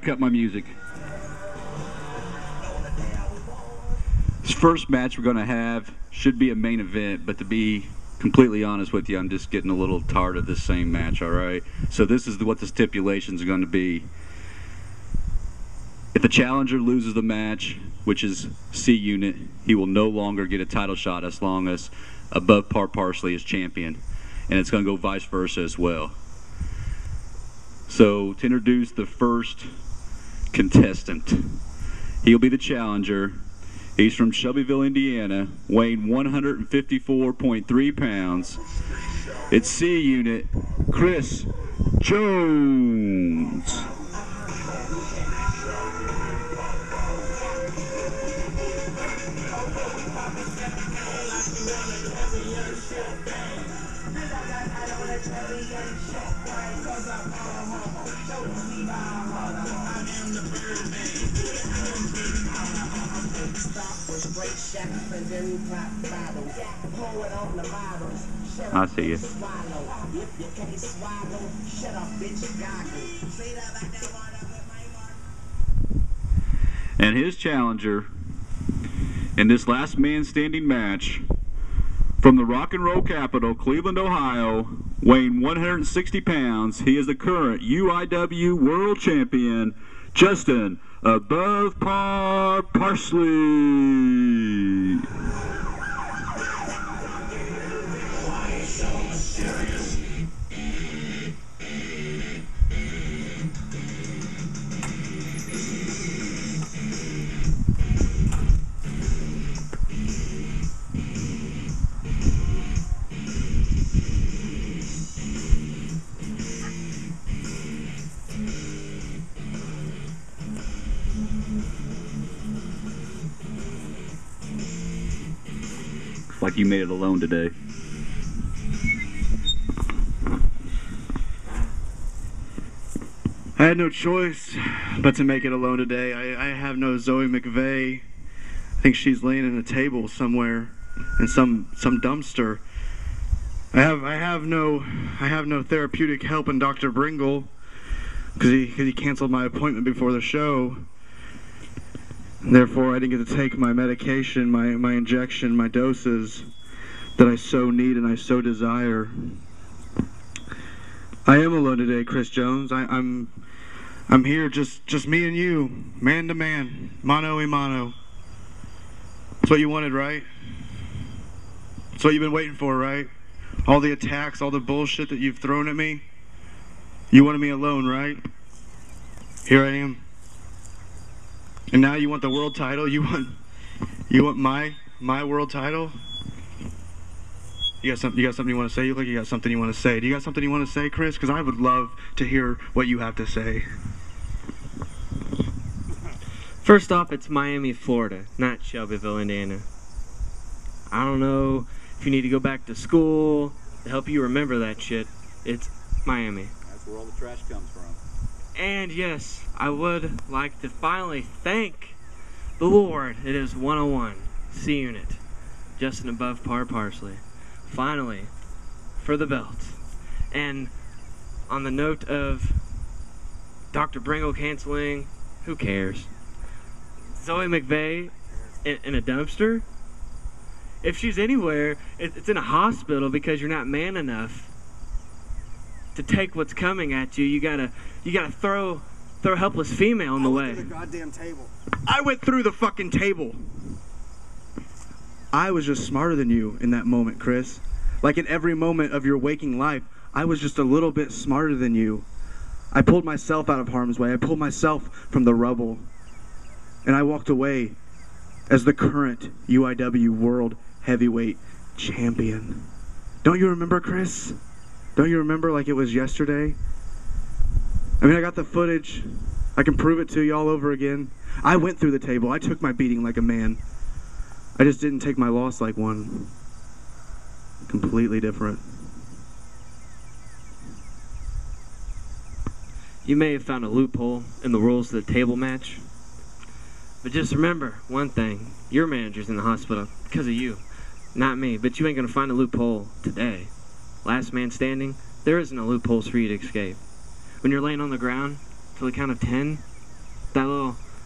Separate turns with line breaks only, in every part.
cut my music. This first match we're going to have should be a main event, but to be completely honest with you, I'm just getting a little tired of this same match, alright? So this is what the stipulations are going to be. If the challenger loses the match, which is C unit, he will no longer get a title shot as long as Above Par Parsley is champion. And it's going to go vice versa as well. So to introduce the first contestant, he'll be the challenger. He's from Shelbyville, Indiana, weighing 154.3 pounds. It's C unit, Chris Jones. I see you. And his challenger in this last man standing match from the rock and roll capital, Cleveland, Ohio, weighing 160 pounds, he is the current UIW world champion, Justin Above Par Parsley. Like you made it alone today.
I had no choice but to make it alone today. I have no Zoe McVeigh. I think she's laying in a table somewhere in some dumpster. I have no therapeutic help in Dr. Bringle because he canceled my appointment before the show. Therefore, I didn't get to take my medication, my injection, my doses that I so need and I so desire. I am alone today, Chris Jones. I'm here, just me and you, man to man, mano a mano. That's what you wanted, right? That's what you've been waiting for, right? All the attacks, all the bullshit that you've thrown at me. You wanted me alone, right? Here I am. And now you want the world title? You want my world title? You got something you want to say? You look like you got something you want to say. Do you got something you want to say, Chris? Because I would love to hear what you have to say.
First off, it's Miami, Florida, not Shelbyville, Indiana. I don't know if you need to go back to school to help you remember that shit. It's Miami.
That's where all the trash comes from.
And yes, I would like to finally thank the Lord. It is 101, C Unit, Justin Above Par Parsley. Finally, for the belt. And on the note of Dr. Bringle canceling, who cares? Zoe McVeigh in a dumpster? If she's anywhere, it's in a hospital because you're not man enough to take what's coming at you. You gotta throw a helpless female in the way.
I went through the goddamn table. I went through the fucking table. I was just smarter than you in that moment, Chris. Like in every moment of your waking life, I was just a little bit smarter than you. I pulled myself out of harm's way. I pulled myself from the rubble. And I walked away as the current UIW World Heavyweight Champion. Don't you remember, Chris? Don't you remember like it was yesterday? I mean, I got the footage. I can prove it to you all over again. I went through the table. I took my beating like a man. I just didn't take my loss like one. Completely different.
You may have found a loophole in the rules of the table match, but just remember one thing. Your manager's in the hospital because of you, not me. But you ain't gonna find a loophole today. Last man standing, there isn't a loophole for you to escape. When you're laying on the ground, till the count of 10, That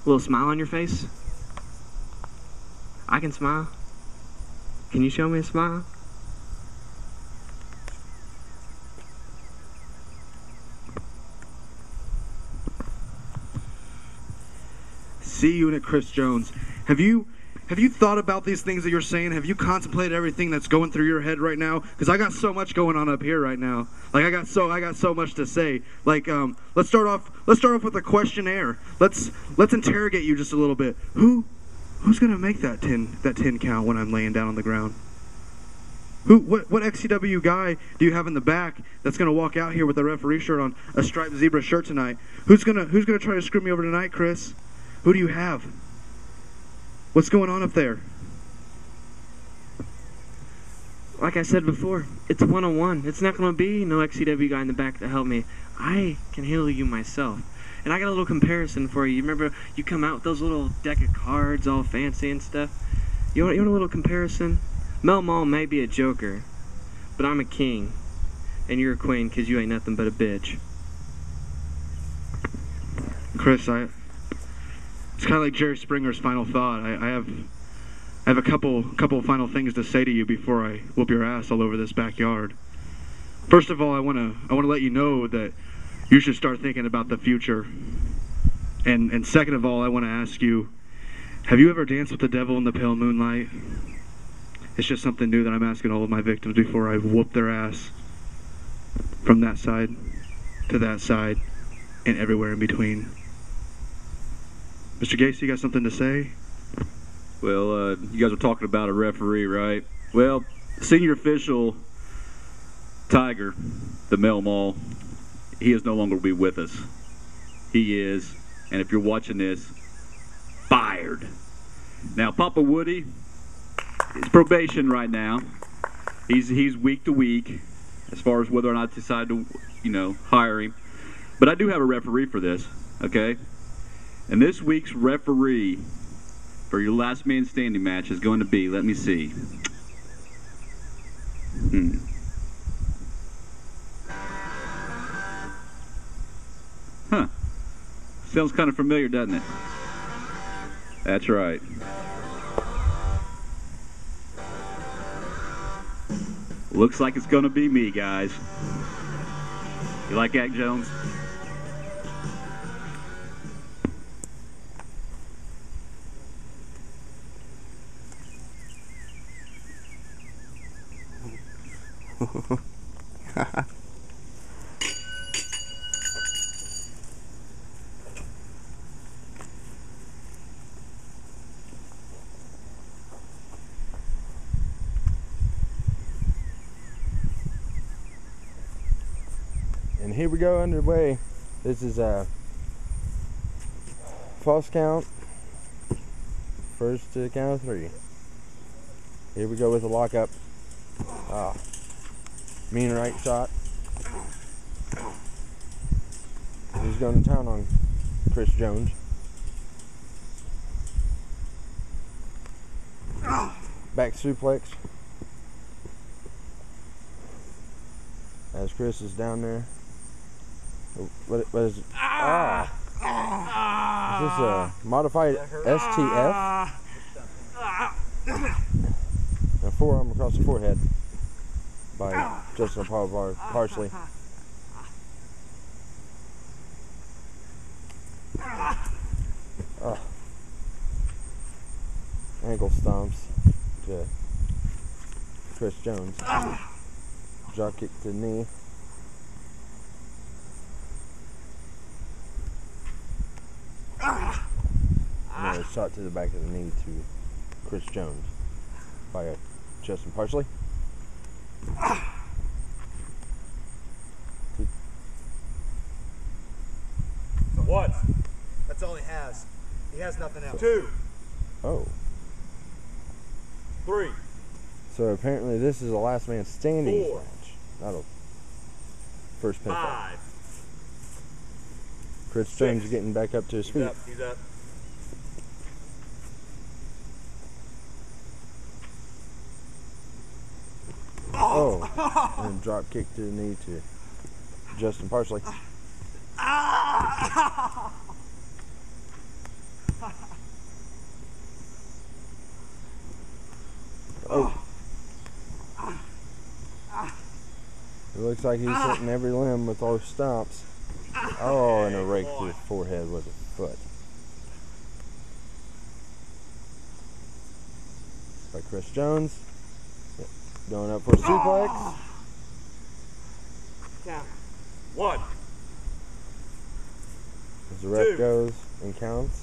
little smile on your face? I can smile. Can you show me a smile?
C Unit Chris Jones. Have you thought about these things that you're saying? Have you contemplated everything that's going through your head right now? Because I got so much going on up here right now. Like I got so much to say. Like let's start off with a questionnaire. Let's interrogate you just a little bit. Who's gonna make that 10 count when I'm laying down on the ground? What XCW guy do you have in the back that's gonna walk out here with a referee shirt on, a striped zebra shirt tonight? Who's gonna try to screw me over tonight, Chris? Who do you have? What's going on up there?
Like I said before, it's one-on-one. It's not going to be no XCW guy in the back to help me. I can handle you myself. And I got a little comparison for you. You remember you come out with those little deck of cards all fancy and stuff? You want a little comparison? Mel Mall may be a joker, but I'm a king. And you're a queen because you ain't nothing but a bitch.
Chris, it's kind of like Jerry Springer's final thought. I have a couple of final things to say to you before I whoop your ass all over this backyard. First of all, I want to let you know that you should start thinking about the future. And second of all, I want to ask you, have you ever danced with the devil in the pale moonlight? It's just something new that I'm asking all of my victims before I whoop their ass. From that side to that side and everywhere in between. Mr. Gacy, you got something to say?
Well, you guys were talking about a referee, right? Well, senior official Tiger, the Mel Mall, he is no longer be with us. He is, and if you're watching this, fired. Now, Papa Woody is probation right now. He's week to week as far as whether or not to decide to, hire him. But I do have a referee for this, okay? And this week's referee for your last man standing match is going to be, let me see. Huh. Sounds kind of familiar, doesn't it? That's right. Looks like it's going to be me, guys. You like that, Jones?
And here we go underway. This is a false count. First to count of 3. Here we go with the lockup. Mean right shot. He's going to town on Chris Jones. Back suplex. As Chris is down there. What is it? Is this a modified STF? A forearm across the forehead by Justin Above Par Parsley. Ankle stomps to Chris Jones. Drop kick to the knee. Another shot to the back of the knee to Chris Jones by Justin Parsley.
What? That's all he has. He has nothing else. 2.
Oh.
3.
So apparently this is a last man standing
4.
match. Not a first pinfall.
5.
Chris Jones is getting back up to his feet.
He's up.
Oh. And drop kick to the knee to Justin Parsley. It looks like he's hitting every limb with those stomps. Oh, and a rake to his forehead with his foot. By Chris Jones. Going up for a suplex.
Down.
1,
As the ref
2,
goes and counts.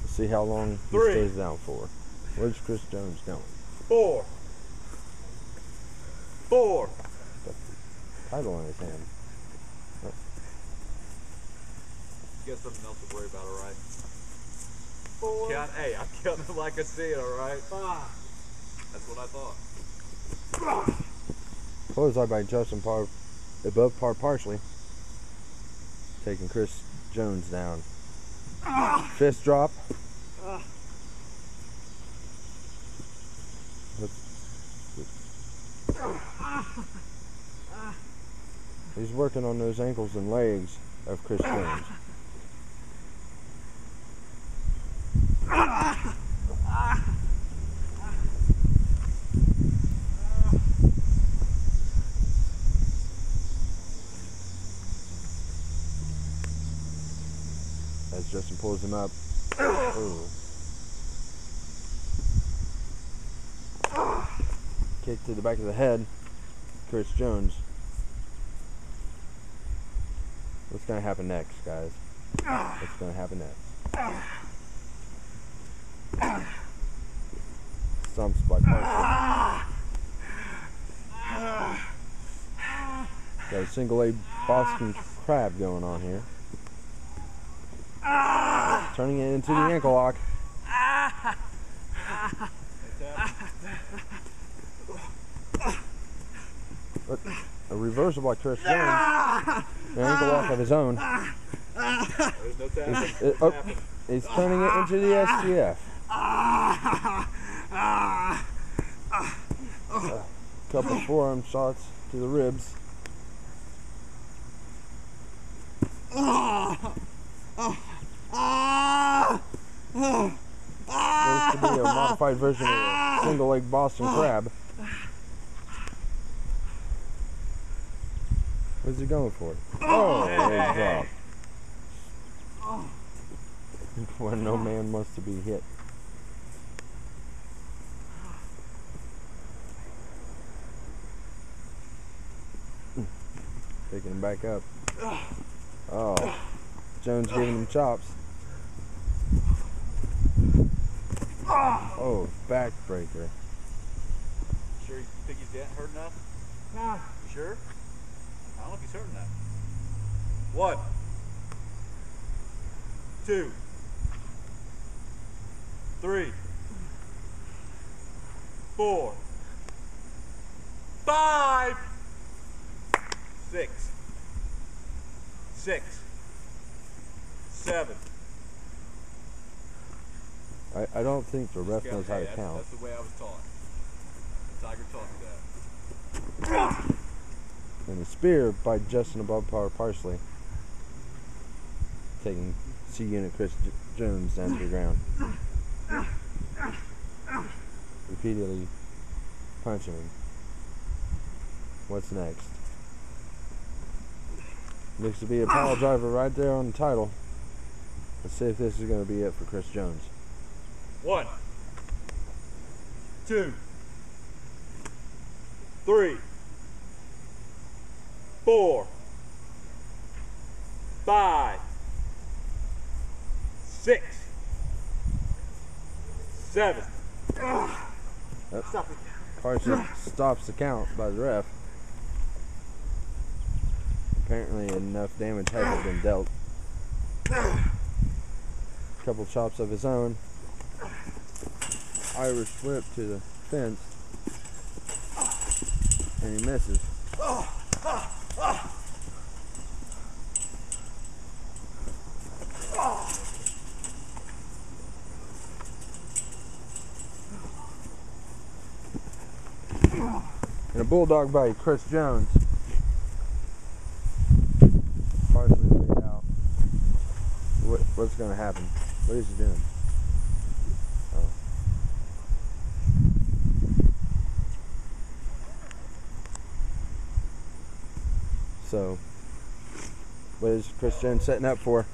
We'll see how long he
3,
stays down for. Where's Chris Jones going?
4. 4.
Got the title in his hand.
You got something else to worry about, all right? 4. Hey, I'm counting it like I see it, all right? 5. That's what I thought.
Clothesline by Justin Above Par Parsley. Taking Chris Jones down. Fist drop. He's working on those ankles and legs of Chris Jones. As Justin pulls him up. Ooh. Kick to the back of the head. Chris Jones. What's going to happen next, guys? What's going to happen next? Stumps by Parsley. Got a single leg Boston Crab going on here. Turning it into the ankle lock. Look, a reversal by Chris Jones. An ankle lock of his own.
There's no tapping.
He's turning it into the STF. Couple forearm shots to the ribs. Looks to be a modified version of a single leg Boston Crab. What's he going for? Oh, leg drop. Where no man wants to be hit. Picking him back up. Oh, Jones giving him chops. Oh, backbreaker.
Sure you think he's hurt enough?
Nah.
You sure? I don't know if he's hurt enough. 1, 2, 3, 4, 5, 6, 6, 7.
I don't think the ref knows how to
Hey,
count.
That's the way I was taught. Tiger taught me that.
And the spear by Justin Above Par Parsley. Taking C-Unit Chris Jones down to the ground. Repeatedly punching him. What's next? Looks to be a power driver right there on the title. Let's see if this is going to be it for Chris Jones.
1, 2, 3, 4, 5, 6, 7. Stop it.
Parsley stops the count by the ref. Apparently enough damage hasn't been dealt. Couple chops of his own. Irish whip to the fence. And he misses. And a bulldog by Chris Jones. Parsley laid out. What's going to happen? What is he doing? Oh. So, what is Chris Jones setting up for?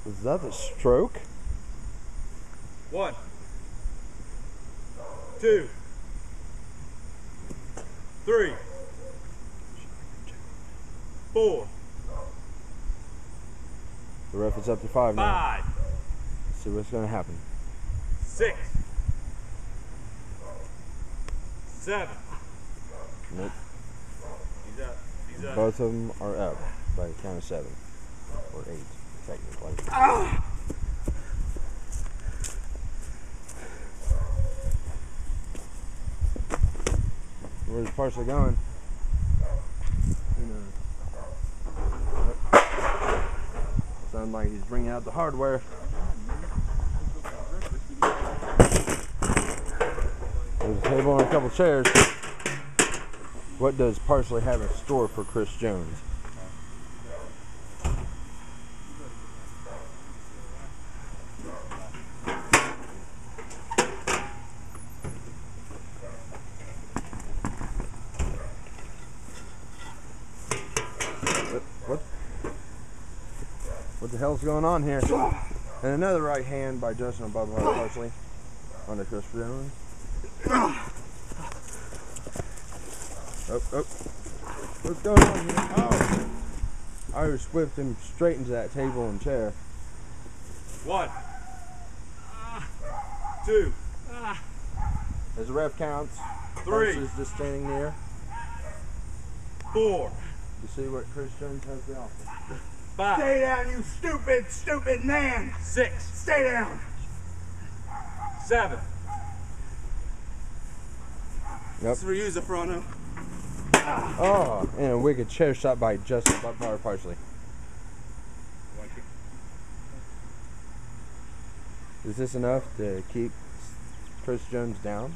Is that a stroke?
1, 2, 3, 4,
The ref is up to 5 now.
5,
Let's see what's going to happen.
6, 7.
Nope.
He's up. He's up.
Both of them are up by the count of 7 or 8, technically. Where's Parsley going? Sounds like he's bringing out the hardware. There's a table and a couple chairs. What does Parsley have in store for Chris Jones? What the hell's going on here? And another right hand by Justin Above Par Parsley onto Chris Jones. Oh. What's going on here? Oh! Irish whipped him straight into that table and chair.
1, 2,
As the ref counts,
3,
Parsley's just standing there.
4,
You see what Chris Jones has to offer.
5,
Stay down, you stupid man!
6,
Stay down!
7.
Yep.
For you, Zafrano.
Oh, and a wicked chair shot by Justin Above Par Parsley. Is this enough to keep Chris Jones down?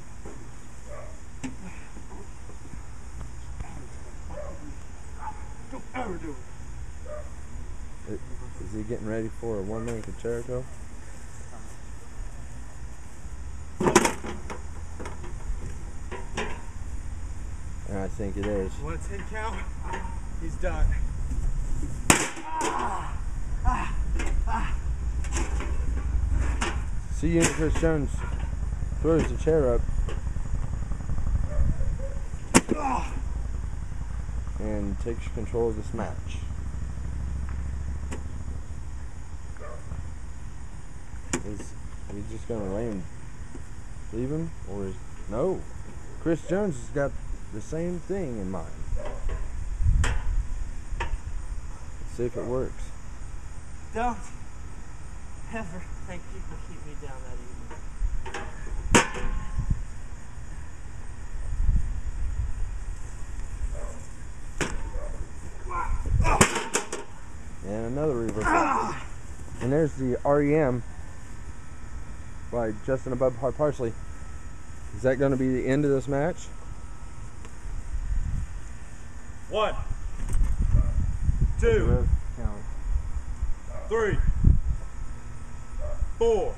Don't ever do it.
Is he getting ready for a one-man concerto? And I think it is.
You want a 10 count? He's done.
See you, Chris Jones throws the chair up and takes control of this match. Is he just gonna leave him, or is no? Chris Jones has got the same thing in mind. Let's see if it works.
Don't ever think you can keep me down that easy.
And another reversal. And there's the REM by Justin Above Par Parsley. Is that going to be the end of this match?
1, 2, 3, 4,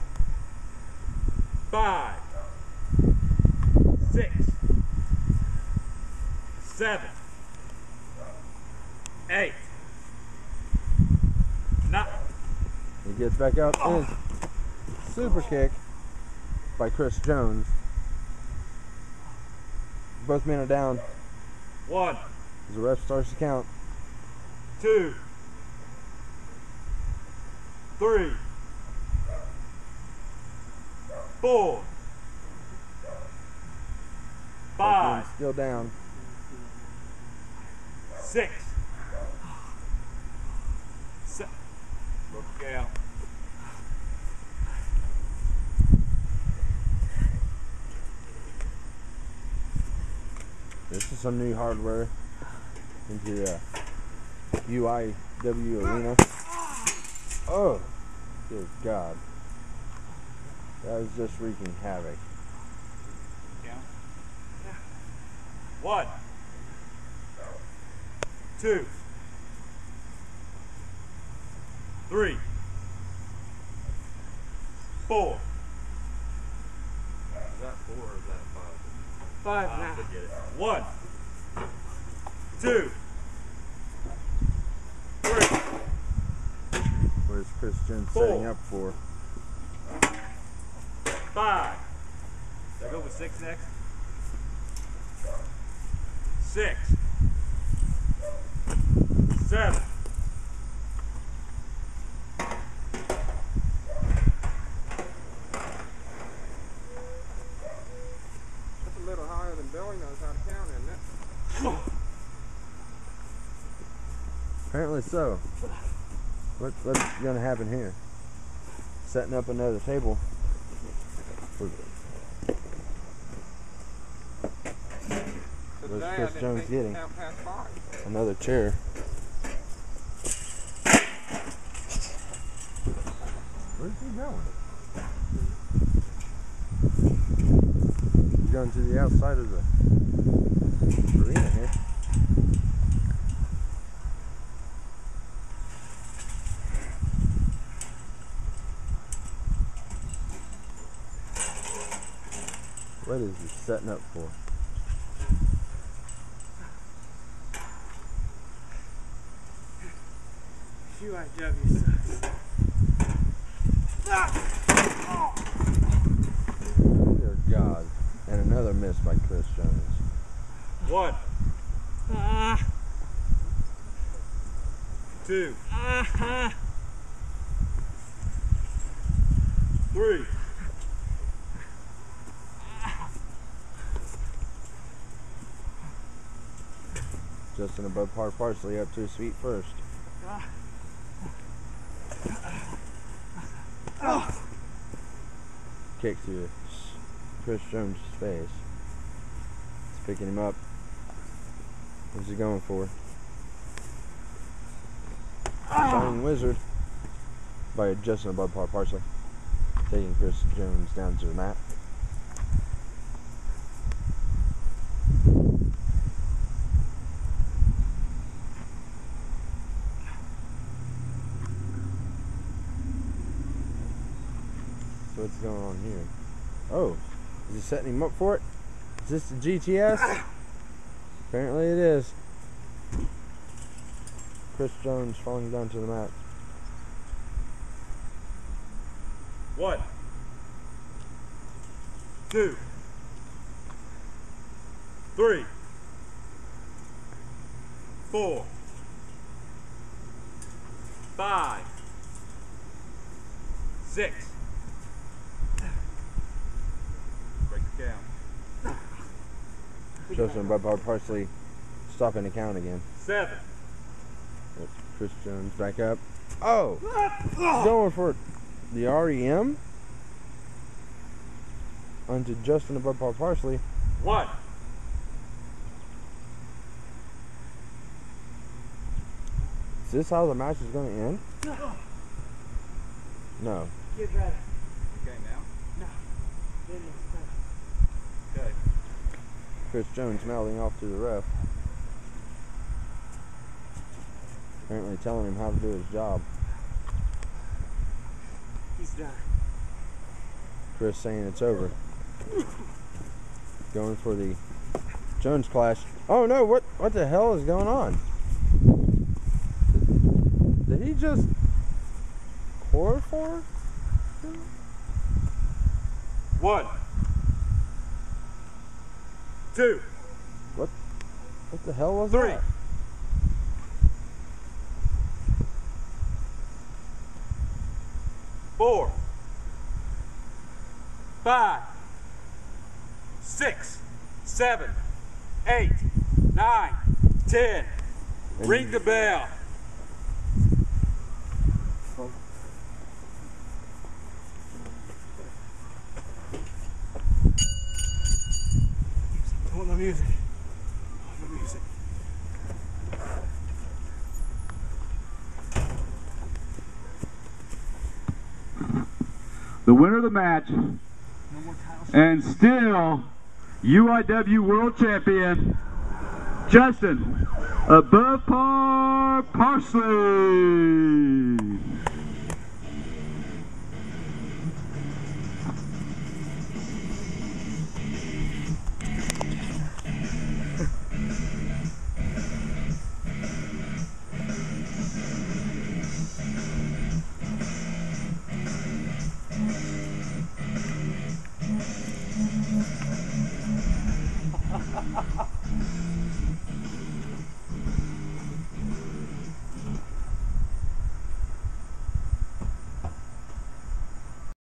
5, 6, 7, 8, 9.
He gets back up and super kick by Chris Jones. Both men are down
1,
as the ref starts to count.
2, 3, 4,
Both
5,
men still down.
6, 7. Look out.
This is some new hardware into the UIW arena. Oh, good God. That was just wreaking havoc.
1, 2, 3, 4. Is that 4 or is that 5?
5 now.
Forget it. 1, 2, 3.
Where's Chris Jones
4.
setting up for?
5. Did I go with 6 next? 6. 7.
That's a little higher than Billy knows how to count, isn't it?
Apparently so. What's going to happen here? Setting up another table. Where's Chris Jones getting? Another chair. Where's he going? He's going to the outside of the arena here. What is he setting up for?
UIW sucks.
Dear God. And another miss by Chris Jones.
1, 2, 3.
Justin Above Par Parsley up to his feet first. Kick to Chris Jones' face. He's picking him up. What's he going for? Shining Wizard by Justin Above Par Parsley. Taking Chris Jones down to the mat. So what's going on here? Oh, is he setting him up for it? Is this the GTS? Apparently it is. Chris Jones falling down to the mat.
1, 2, 3, 4, 5, 6. Break the count.
Justin Above Par Parsley stopping the count again.
7.
That's Chris Jones back up. Oh! Going for the REM onto Justin Above Par Parsley.
1.
Is this how the match is going to end? No.
Get ready.
Okay, now?
No.
Okay.
Chris Jones mouthing off to the ref. Apparently telling him how to do his job.
He's done.
Chris saying it's over. Going for the Jones clash. Oh no, what the hell is going on? Did he just chloroform?
1, 2,
What the hell was
3.
that?
4, 5, 6, 7, 8, 9, 10. Ring the bell.
I want the music. I want the music.
The winner of the match,
No more title shots.
and still UIW World Champion, Justin Above Par Parsley.